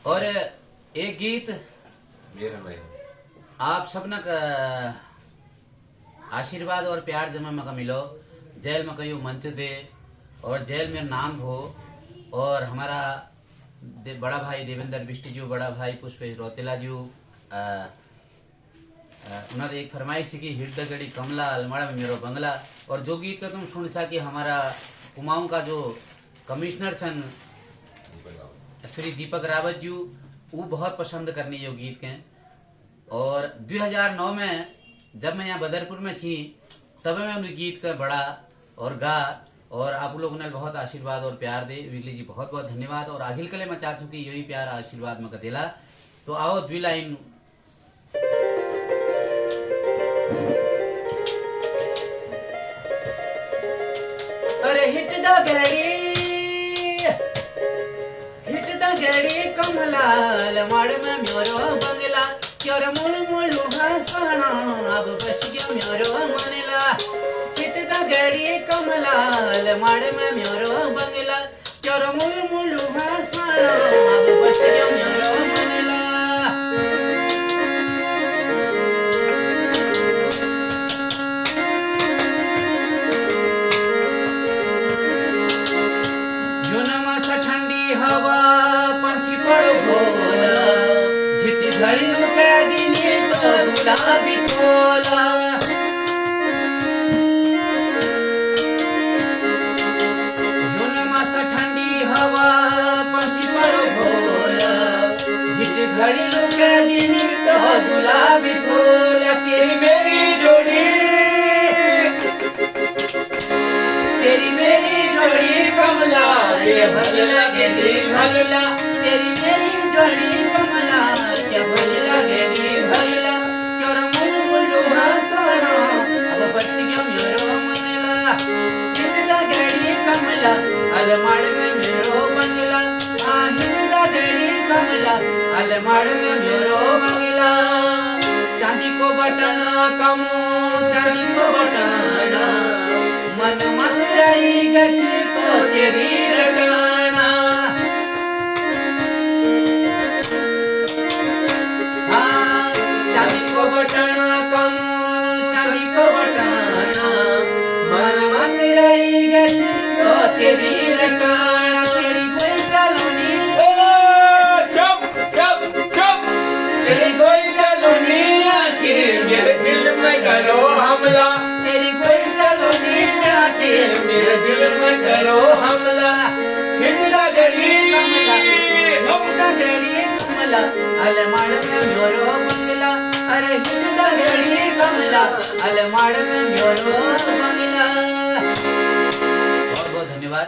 और एक गीत आप सबना का आशीर्वाद और प्यार जमा मका मिलो। जेल में कयो मंच दे और जेल में नाम हो। और हमारा बड़ा भाई देवेंद्र बिष्ट जी, बड़ा भाई पुष्पेश रौतेला जी, उन्होंने एक फरमाइश की हिट द गड़ी कमला अलमाड़ा में मेरो बंगला। और जो गीत का तुम सुन सा कि हमारा कुमाऊं का जो कमिश्नर छन श्री दीपक रावत जी, वो बहुत पसंद करने यो गीत के। और 2009 में जब मैं यहाँ बदरपुर में थी तब मैं उन गीत का बड़ा और गा, और आप लोगों ने बहुत आशीर्वाद और प्यार दे। विगली जी बहुत बहुत धन्यवाद। और आखिल कले मैं चाहता हूँ कि यही प्यार आशीर्वाद में दिला। तो आओ द्वि लाइन। अरे हिट द गड़ी कमलाल माड़ में म्योरो बंगला, क्योर मुल मुलू हसना अब बस गयो म्योरो मनला। हिट द गड़ी कमलाल माड़ में म्योरो बंगला, क्योर मुल मुलू हसना अब बस गयो म्योरो मनला। ठंडी हवा पंछी पड़ो भोला, झिटी घड़ियों के दिने तो गुलाबी थोला। ठंडी हवा पंछी पड़ो भोला, झिटी घड़ियों के दिने तो गुलाबी थोला। तेरी मेरी जोड़ी, तेरी मेरी जोड़ी कमला ये भल लगे जी भगला। तेरी मेरी जोड़ी कमला ये भल लगे जी भगला। क्योर मुल मुलू हसना अब बस गयो मेरो मनला। हिंदा गड़ी कमला अलमाड़ में मेरो बंगला, हिंदा गड़ी कमला अलमाड़ में मेरो बंगला। चांदी को बटना कमो चांदी को बटना, मन मन रही गच तो तेरी रटाना। चांदी को बटना कम चांदी को बटना, मन मन रही गच तो तेरी रटाना। तेरी कोई चलोनी चुप चुप चुप, तेरी कोई चलोनी आखिर मेरे दिल में करो हमला। तेरी कोई चलोनी मेरे दिल में करो हमला। हिंदा गड़ी कमला अलमाड़ में म्योरो बंगला। अरे हिंदा गड़ी कमला अलमाड़ में म्योरो बंगला। बहुत बहुत धन्यवाद।